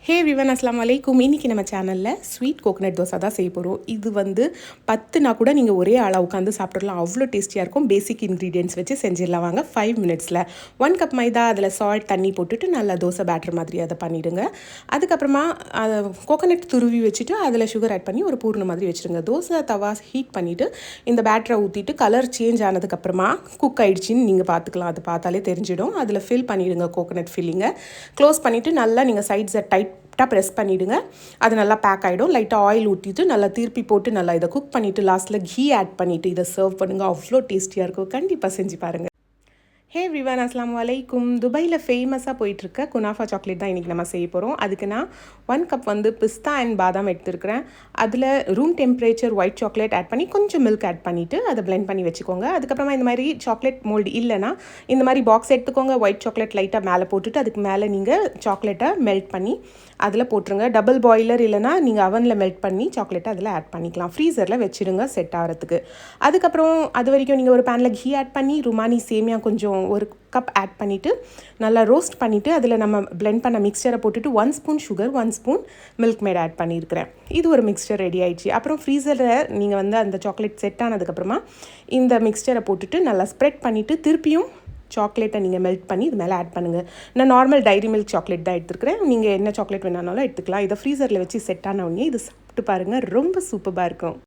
ஹே everyone, அஸ்ஸலாமு அலைக்கும். இன்றைக்கி நம்ம சேனலில் ஸ்வீட் கோகனட் தோசை தான் செய்ய போகிறோம். இது வந்து 10னா கூட நீங்கள் ஒரே ஆளாக உட்காந்து சாப்பிட்றலாம். அவ்வளோ டேஸ்டியாக இருக்கும். பேசிக் இன்க்ரீடியன்ட்ஸ் வச்சு செஞ்சிடலாம் வாங்க. 5 மினிட்ஸில் 1 கப் மைதா, அதில் சால்ட், தண்ணி போட்டுட்டு நல்லா தோசை பேட்டர் மாதிரி அதை பண்ணிவிடுங்க. அதுக்கப்புறமா கோகனட் துருவி வச்சுட்டு அதில் சுகர் ஆட் பண்ணி ஒரு பூர்ண மாதிரி வச்சுருங்க. தோசை தவா ஹீட் பண்ணிவிட்டு இந்த பேட்டரை ஊற்றிட்டு கலர் சேஞ்ச் ஆனதுக்கப்புறமா குக் ஆகிடுச்சின்னு நீங்கள் பார்த்துக்கலாம். அது பார்த்தாலே தெரிஞ்சிடும். அதில் ஃபில் பண்ணிவிடுங்க. கோகனட் ஃபில்லிங்கை க்ளோஸ் பண்ணிவிட்டு நல்லா நீங்கள் சைட்ஸை டைட்டாக ப்ரெஸ் பண்ணிவிடுங்க. அது நல்லா பேக் ஆகிடும். லைட்டாக ஆயில் ஊற்றிட்டு நல்லா திருப்பி போட்டு நல்லா இதை குக் பண்ணிவிட்டு லாஸ்ட்டில் கீ ஆட் பண்ணிவிட்டு இதை சர்வ் பண்ணுங்கள். அவ்வளோ டேஸ்டியாக இருக்கும். கண்டிப்பாக செஞ்சு பாருங்கள். ஹே எவ்ரிவன், அஸ்ஸலாமு அலைக்கும். துபாயில் ஃபேமஸாக போயிட்டுருக்க குனாஃபா சாக்லேட் தான் இன்றைக்கி நம்ம செய்ய போகிறோம். அதுக்கு நான் 1 கப் வந்து பிஸ்தா அண்ட் பாதாம் எடுத்துருக்கிறேன். அதில் room temperature white chocolate add பண்ணி கொஞ்சம் மில்க் ஆட் பண்ணிவிட்டு அதை பிளெண்ட் பண்ணி வச்சுக்கோங்க. அதுக்கப்புறமா இந்த மாதிரி சாக்லேட் மோல்டு இல்லைனா இந்த மாதிரி பாக்ஸ் எடுத்துக்கோங்க. ஒயிட் சாக்லேட் லைட்டாக மேலே போட்டுட்டு அதுக்கு மேலே நீங்கள் சாக்லேட்டை மெல்ட் பண்ணி அதில் போட்டுருங்க. டபுள் பாய்லர் இல்லைனா நீங்கள் அவனில் மெல்ட் பண்ணி சாக்லேட்டை அதில் ஆட் பண்ணிக்கலாம். ஃப்ரீசரில் வச்சுருங்க செட் ஆகிறதுக்கு. அதுக்கப்புறம் அது வரைக்கும் நீங்கள் ஒரு பேனில் கீ ஆட் பண்ணி ருமானி சேமியா கொஞ்சம் ஒரு கப் ஆட் பண்ணிவிட்டு நல்லா ரோஸ்ட் பண்ணிவிட்டு அதில் நம்ம பிளெண்ட் பண்ண மிக்சரை போட்டுட்டு 1 spoon sugar, 1 spoon Milkmaid add பண்ணியிருக்கிறேன். இது ஒரு மிக்சர் ரெடி ஆயிடுச்சு. அப்புறம் ஃப்ரீசரில் நீங்கள் வந்து அந்த சாக்லேட் செட் ஆனதுக்கப்புறமா இந்த மிக்சரை போட்டுட்டு நல்லா ஸ்ப்ரெட் பண்ணிவிட்டு திருப்பியும் சாக்லேட்டை நீங்கள் மெல்ட் பண்ணி இது மேலே ஆட் பண்ணுங்கள். நான் நார்மல் டைரி மில்க் சாக்லேட் தான் எடுத்துருக்கிறேன். நீங்கள் என்ன சாக்லேட் வேணாலும் எடுத்துக்கலாம். இதை ஃப்ரீசரில் வச்சு செட் ஆன உடனே இது சாப்பிட்டு பாருங்கள். ரொம்ப சூப்பராக இருக்கும்.